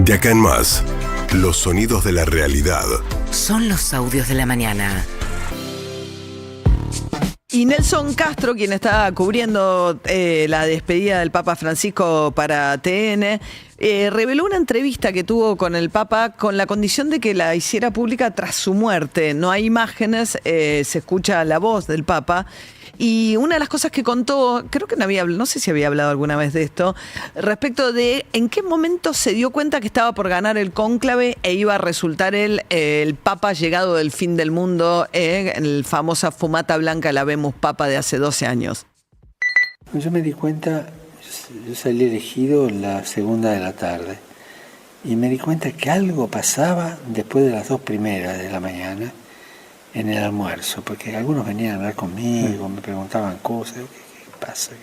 De acá en más, los sonidos de la realidad. Son los audios de la mañana. Y Nelson Castro, quien está cubriendo la despedida del Papa Francisco para TN, reveló una entrevista que tuvo con el Papa con la condición de que la hiciera pública tras su muerte. No hay imágenes, se escucha la voz del Papa. Y una de las cosas que contó, creo que no sé si había hablado alguna vez de esto, respecto de en qué momento se dio cuenta que estaba por ganar el cónclave e iba a resultar el Papa llegado del fin del mundo, en el famosa fumata blanca la Habemus Papa de hace 12 años. Yo me di cuenta, yo salí elegido en la 2:00 de la tarde y me di cuenta que algo pasaba después de las 2 primeras de la mañana en el almuerzo, porque algunos venían a hablar conmigo, me preguntaban cosas, ¿qué pasa?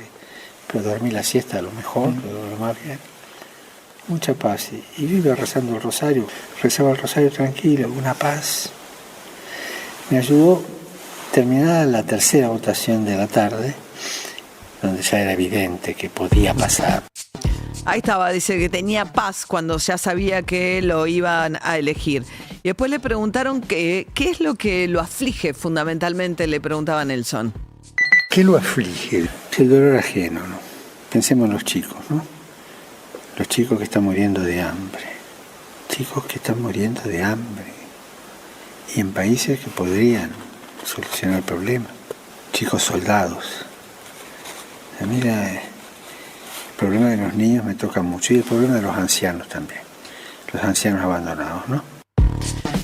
Pero dormí la siesta a lo mejor, lo más bien. Mucha paz. Y yo iba rezando el rosario, rezaba el rosario tranquilo, una paz. Me ayudó, terminada la 3ª votación de la tarde, donde ya era evidente que podía pasar. Ahí estaba, dice que tenía paz cuando ya sabía que lo iban a elegir. Y después le preguntaron qué es lo que lo aflige fundamentalmente, le preguntaba Nelson. ¿Qué lo aflige? El dolor ajeno, ¿no? Pensemos en los chicos, ¿no? Los chicos que están muriendo de hambre. Chicos que están muriendo de hambre. Y en países que podrían solucionar el problema. Chicos soldados. A mí el problema de los niños me toca mucho y el problema de los ancianos también. Los ancianos abandonados, ¿no?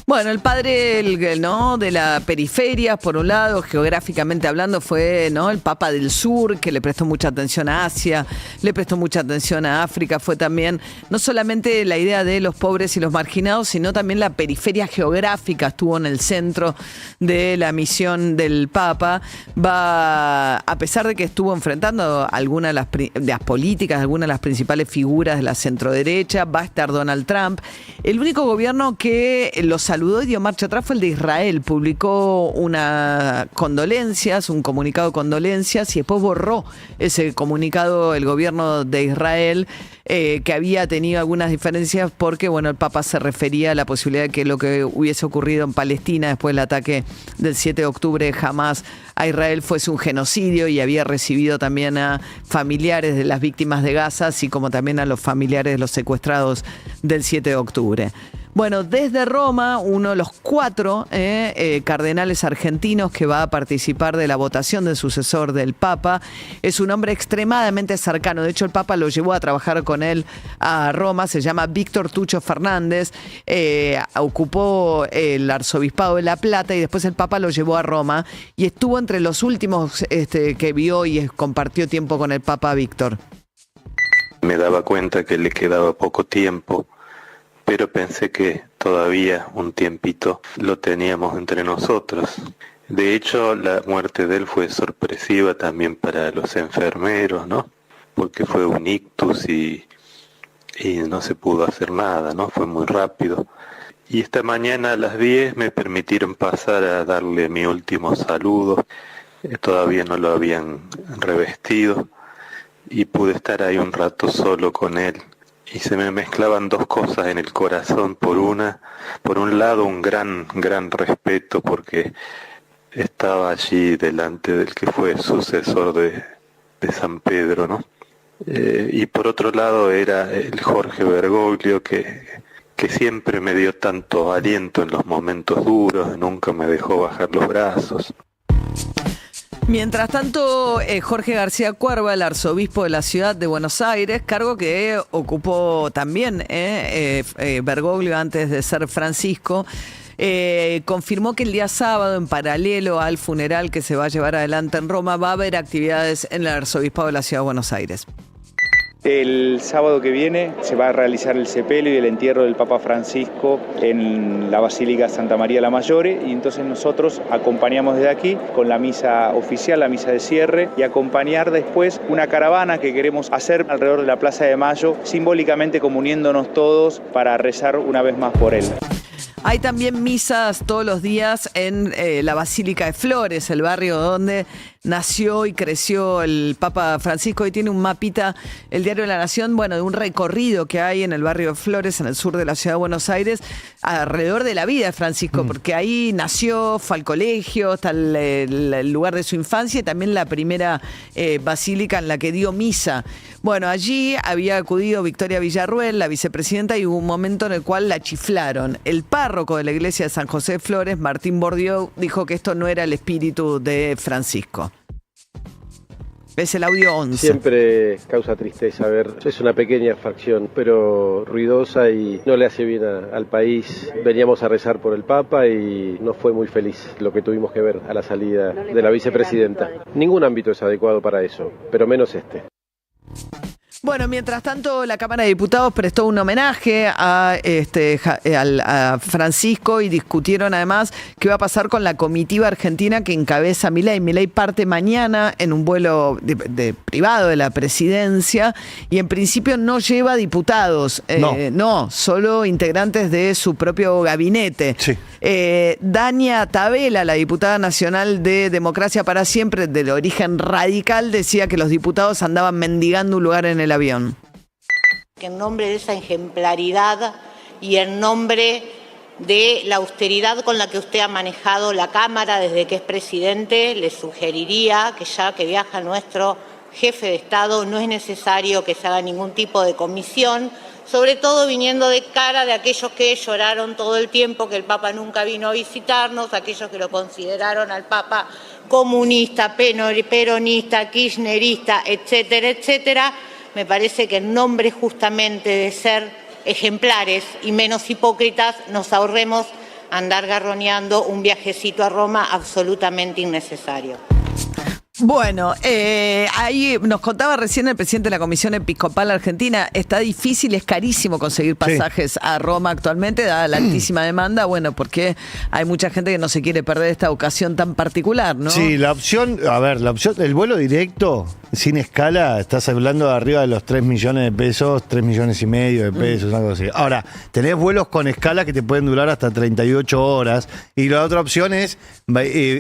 Bueno, el padre ¿no? de la periferia, por un lado, geográficamente hablando, fue ¿no? el Papa del Sur, que le prestó mucha atención a Asia, le prestó mucha atención a África. Fue también no solamente la idea de los pobres y los marginados, sino también la periferia geográfica estuvo en el centro de la misión del Papa. A pesar de que estuvo enfrentando algunas de las políticas, algunas de las principales figuras de la centroderecha, va a estar Donald Trump. El único gobierno que lo saludó y dio marcha atrás fue el de Israel. Publicó un comunicado de condolencias y después borró ese comunicado el gobierno de Israel, que había tenido algunas diferencias porque bueno, el Papa se refería a la posibilidad de que lo que hubiese ocurrido en Palestina después del ataque del 7 de octubre de Hamás a Israel fuese un genocidio, y había recibido también a familiares de las víctimas de Gaza, así como también a los familiares de los secuestrados del 7 de octubre. Bueno, desde Roma, uno de los 4 cardenales argentinos que va a participar de la votación del sucesor del Papa es un hombre extremadamente cercano. De hecho, el Papa lo llevó a trabajar con él a Roma. Se llama Víctor Tucho Fernández. Ocupó el arzobispado de La Plata y después el Papa lo llevó a Roma y estuvo entre los últimos que vio y compartió tiempo con el Papa Víctor. Me daba cuenta que le quedaba poco tiempo, pero pensé que todavía un tiempito lo teníamos entre nosotros. De hecho, la muerte de él fue sorpresiva también para los enfermeros, ¿no? Porque fue un ictus y no se pudo hacer nada, ¿no? Fue muy rápido. Y esta mañana a las 10 me permitieron pasar a darle mi último saludo. Todavía no lo habían revestido y pude estar ahí un rato solo con él. Y se me mezclaban dos cosas en el corazón. Por un lado, un gran respeto porque estaba allí delante del que fue sucesor de San Pedro, ¿no? Y por otro lado era el Jorge Bergoglio que siempre me dio tanto aliento en los momentos duros, nunca me dejó bajar los brazos. Mientras tanto, Jorge García Cuerva, el arzobispo de la ciudad de Buenos Aires, cargo que ocupó también Bergoglio antes de ser Francisco, confirmó que el día sábado, en paralelo al funeral que se va a llevar adelante en Roma, va a haber actividades en el arzobispado de la ciudad de Buenos Aires. El sábado que viene se va a realizar el sepelio y el entierro del Papa Francisco en la Basílica Santa María la Maggiore, y entonces nosotros acompañamos desde aquí con la misa oficial, la misa de cierre, y acompañar después una caravana que queremos hacer alrededor de la Plaza de Mayo, simbólicamente como uniéndonos todos para rezar una vez más por él. Hay también misas todos los días en la Basílica de Flores, el barrio donde nació y creció el Papa Francisco. Y tiene un mapita, el Diario de la Nación, bueno, de un recorrido que hay en el barrio de Flores, en el sur de la ciudad de Buenos Aires, alrededor de la vida de Francisco, porque ahí nació, fue al colegio, está el lugar de su infancia y también la primera basílica en la que dio misa. Bueno, allí había acudido Victoria Villarruel, la vicepresidenta, y hubo un momento en el cual la chiflaron. El párroco de la iglesia de San José de Flores, Martín Bordió, dijo que esto no era el espíritu de Francisco. Es el audio 11. Siempre causa tristeza ver, es una pequeña facción, pero ruidosa y no le hace bien al país. Veníamos a rezar por el Papa y no fue muy feliz lo que tuvimos que ver a la salida de la vicepresidenta. Ningún ámbito es adecuado para eso, pero menos este. Bueno, mientras tanto, la Cámara de Diputados prestó un homenaje a Francisco y discutieron además qué va a pasar con la comitiva argentina que encabeza Milei. Milei parte mañana en un vuelo privado de la presidencia y en principio no lleva diputados, no, solo integrantes de su propio gabinete. Sí. Dania Tabela, la diputada nacional de Democracia para Siempre, del origen radical, decía que los diputados andaban mendigando un lugar en el avión. En nombre de esa ejemplaridad y en nombre de la austeridad con la que usted ha manejado la Cámara desde que es presidente, le sugeriría que ya que viaja nuestro jefe de Estado no es necesario que se haga ningún tipo de comisión, sobre todo viniendo de cara de aquellos que lloraron todo el tiempo que el Papa nunca vino a visitarnos, aquellos que lo consideraron al Papa comunista, peronista, kirchnerista, etcétera, etcétera. Me parece que en nombre justamente de ser ejemplares y menos hipócritas nos ahorremos andar garroneando un viajecito a Roma absolutamente innecesario. Bueno, ahí nos contaba recién el presidente de la Comisión Episcopal Argentina, está difícil, es carísimo conseguir pasajes a Roma actualmente, dada la altísima demanda, bueno, porque hay mucha gente que no se quiere perder esta ocasión tan particular, ¿no? Sí, la opción, el vuelo directo, sin escala, estás hablando de arriba de los 3 millones de pesos, 3 millones y medio de pesos, algo así. Ahora, tenés vuelos con escala que te pueden durar hasta 38 horas, y la otra opción es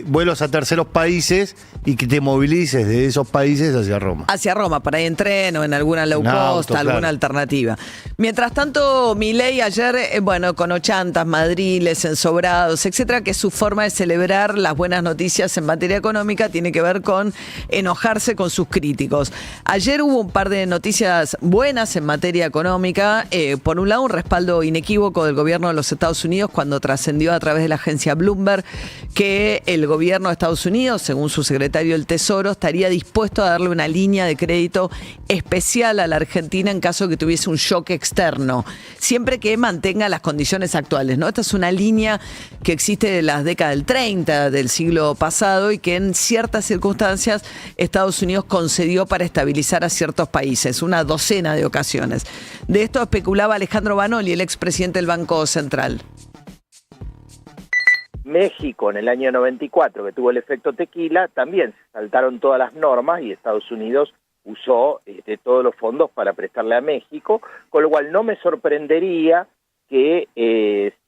vuelos a terceros países y que te movilices de esos países hacia Roma. Hacia Roma, para ir en tren o en alguna low cost, alguna alternativa. Mientras tanto, Milei ayer, con ochantas, madriles, ensobrados, etcétera, que su forma de celebrar las buenas noticias en materia económica tiene que ver con enojarse con sus críticos. Ayer hubo un par de noticias buenas en materia económica. Por un lado, un respaldo inequívoco del gobierno de los Estados Unidos cuando trascendió a través de la agencia Bloomberg que el gobierno de Estados Unidos, según su secretario del Tesoro, estaría dispuesto a darle una línea de crédito especial a la Argentina en caso de que tuviese un shock externo, siempre que mantenga las condiciones actuales, ¿no? Esta es una línea que existe de las décadas del 30 del siglo pasado y que en ciertas circunstancias Estados Unidos concedió para estabilizar a ciertos países, una docena de ocasiones. De esto especulaba Alejandro Banoli, el expresidente del Banco Central. México en el año 94, que tuvo el efecto tequila, también se saltaron todas las normas y Estados Unidos usó todos los fondos para prestarle a México, con lo cual no me sorprendería que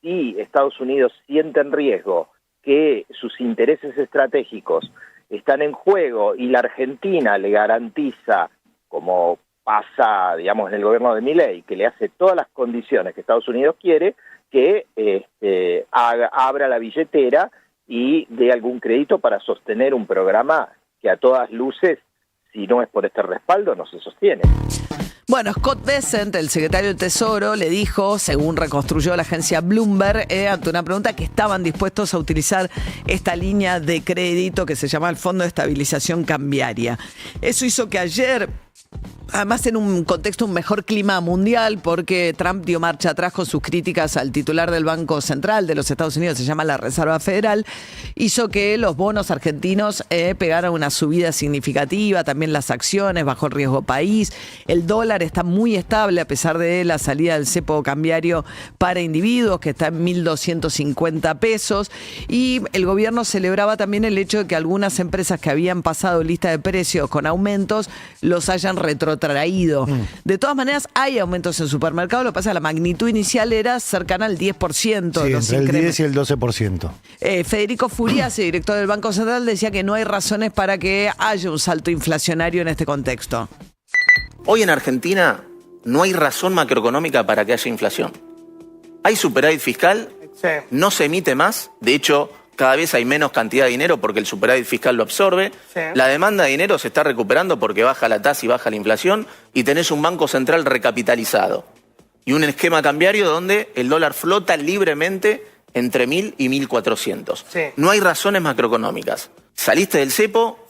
si Estados Unidos siente en riesgo que sus intereses estratégicos están en juego y la Argentina le garantiza, como pasa, digamos, en el gobierno de Milei, que le hace todas las condiciones que Estados Unidos quiere, que abra la billetera y dé algún crédito para sostener un programa que a todas luces, si no es por este respaldo, no se sostiene. Bueno, Scott Bessent, el secretario del Tesoro, le dijo, según reconstruyó la agencia Bloomberg, ante una pregunta, que estaban dispuestos a utilizar esta línea de crédito que se llama el Fondo de Estabilización Cambiaria. Eso hizo que ayer, además en un contexto, un mejor clima mundial, porque Trump dio marcha atrás con sus críticas al titular del Banco Central de los Estados Unidos, se llama la Reserva Federal, hizo que los bonos argentinos pegaran una subida significativa, también las acciones, bajó el riesgo país, el dólar está muy estable a pesar de la salida del cepo cambiario para individuos, que está en 1.250 pesos, y el gobierno celebraba también el hecho de que algunas empresas que habían pasado lista de precios con aumentos los hayan retrotraído traído. De todas maneras, hay aumentos en supermercados, lo que pasa es que la magnitud inicial era cercana al 10%. Sí, los entre el 10 y el 12%. Federico Furiasi, director del Banco Central, decía que no hay razones para que haya un salto inflacionario en este contexto. Hoy en Argentina no hay razón macroeconómica para que haya inflación. Hay superávit fiscal, no se emite más, de hecho cada vez hay menos cantidad de dinero porque el superávit fiscal lo absorbe, la demanda de dinero se está recuperando porque baja la tasa y baja la inflación y tenés un banco central recapitalizado y un esquema cambiario donde el dólar flota libremente entre 1.000 y 1.400. No hay razones macroeconómicas. Saliste del cepo,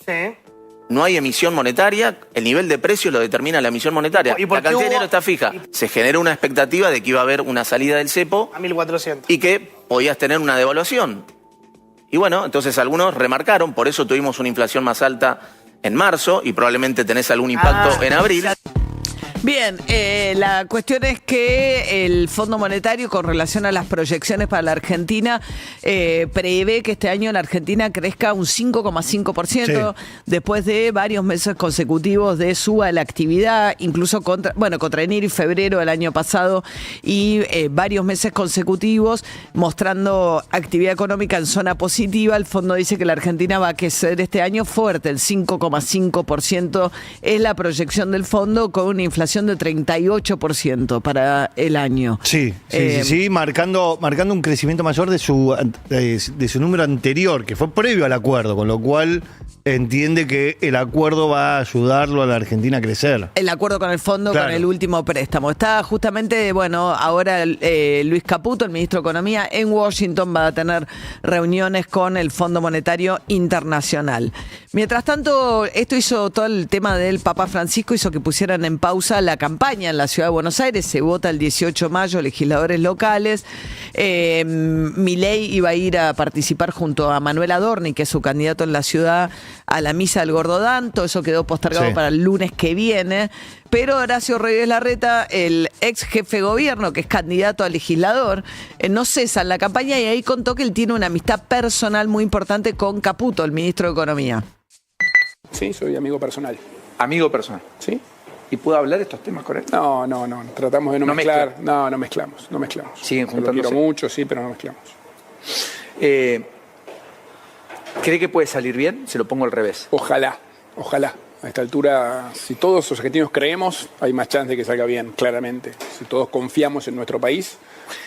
no hay emisión monetaria, el nivel de precios lo determina la emisión monetaria. La cantidad de dinero está fija. Se generó una expectativa de que iba a haber una salida del cepo a 1.400 y que podías tener una devaluación. Y bueno, entonces algunos remarcaron, por eso tuvimos una inflación más alta en marzo y probablemente tenés algún impacto en abril. Bien, la cuestión es que el Fondo Monetario, con relación a las proyecciones para la Argentina, prevé que este año la Argentina crezca un 5,5% después de varios meses consecutivos de suba de la actividad, incluso contra enero y febrero del año pasado y varios meses consecutivos mostrando actividad económica en zona positiva. El fondo dice que la Argentina va a crecer este año fuerte, el 5,5% es la proyección del fondo, con una inflación de 38% para el año. Sí, marcando un crecimiento mayor de su número anterior, que fue previo al acuerdo, con lo cual entiende que el acuerdo va a ayudarlo a la Argentina a crecer. El acuerdo con el fondo, claro, con el último préstamo. Está justamente, ahora Luis Caputo, el ministro de Economía, en Washington, va a tener reuniones con el Fondo Monetario Internacional. Mientras tanto, esto hizo todo el tema del Papa Francisco, hizo que pusieran en pausa la campaña en la Ciudad de Buenos Aires. Se vota el 18 de mayo, legisladores locales. Milei iba a ir a participar junto a Manuel Adorni, que es su candidato en la ciudad, a la misa del Gordodán. Todo eso quedó postergado para el lunes que viene. Pero Horacio Rodríguez Larreta, el ex jefe de gobierno, que es candidato a legislador, no cesa en la campaña y ahí contó que él tiene una amistad personal muy importante con Caputo, el ministro de Economía. Sí, soy amigo personal. ¿Amigo personal? Sí. ¿Y puedo hablar estos temas con él? No. Tratamos de no mezclar. No mezclamos. Siguen juntándose. Lo quiero mucho, sí, pero no mezclamos. ¿Cree que puede salir bien? Se lo pongo al revés. Ojalá. A esta altura, si todos los argentinos creemos, hay más chance de que salga bien, claramente. Si todos confiamos en nuestro país,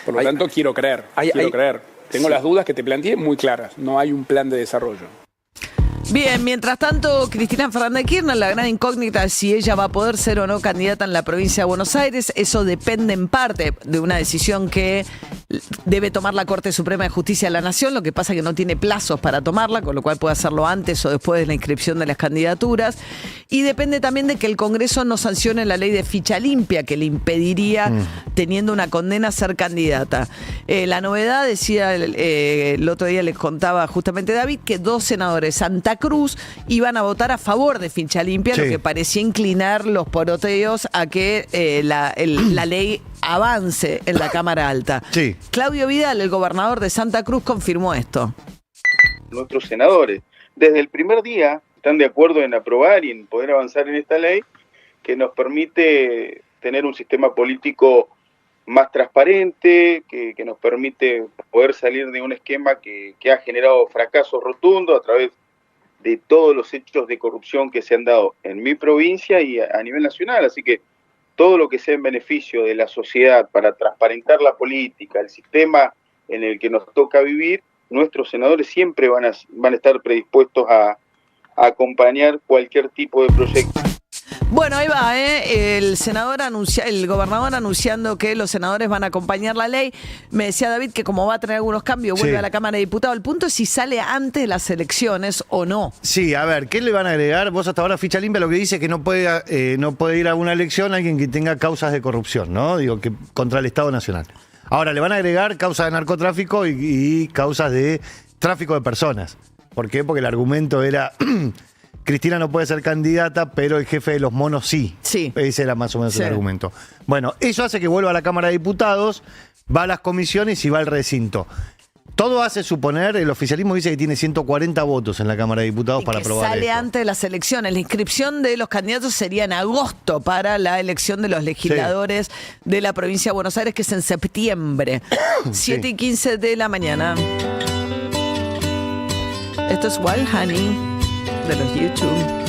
por lo tanto, quiero creer. Tengo las dudas que te planteé muy claras. No hay un plan de desarrollo. Bien, mientras tanto, Cristina Fernández de Kirchner, la gran incógnita es si ella va a poder ser o no candidata en la provincia de Buenos Aires. Eso depende en parte de una decisión que debe tomar la Corte Suprema de Justicia de la Nación, lo que pasa es que no tiene plazos para tomarla, con lo cual puede hacerlo antes o después de la inscripción de las candidaturas. Y depende también de que el Congreso no sancione la ley de ficha limpia, que le impediría, teniendo una condena, ser candidata. La novedad, decía el otro día, les contaba justamente David, que 2 senadores, Santa Cruz, iban a votar a favor de ficha limpia, lo que parecía inclinar los poroteos a que la ley avance en la Cámara Alta. Claudio Vidal, el gobernador de Santa Cruz, confirmó esto. Nuestros senadores, desde el primer día, están de acuerdo en aprobar y en poder avanzar en esta ley que nos permite tener un sistema político más transparente, que nos permite poder salir de un esquema que ha generado fracasos rotundos a través de todos los hechos de corrupción que se han dado en mi provincia y a nivel nacional. Así que todo lo que sea en beneficio de la sociedad para transparentar la política, el sistema en el que nos toca vivir, nuestros senadores siempre van a estar predispuestos a acompañar cualquier tipo de proyecto. Bueno, ahí va, el gobernador anunciando que los senadores van a acompañar la ley. Me decía David que como va a tener algunos cambios, vuelve a la Cámara de Diputados. El punto es si sale antes de las elecciones o no. Sí, a ver, ¿qué le van a agregar? Vos hasta ahora ficha limpia lo que dice es que no puede ir a una elección alguien que tenga causas de corrupción, ¿no? Digo, que contra el Estado Nacional. Ahora, le van a agregar causas de narcotráfico y causas de tráfico de personas. ¿Por qué? Porque el argumento era... Cristina no puede ser candidata, pero el jefe de los monos sí. Ese era más o menos el argumento. Bueno, eso hace que vuelva a la Cámara de Diputados, va a las comisiones y va al recinto. Todo hace suponer, el oficialismo dice que tiene 140 votos en la Cámara de Diputados para que aprobar sale esto. antes de las elecciones. La inscripción de los candidatos sería en agosto para la elección de los legisladores de la provincia de Buenos Aires, que es en septiembre. 7:15 de la mañana. Esto es Wild Honey de los YouTube.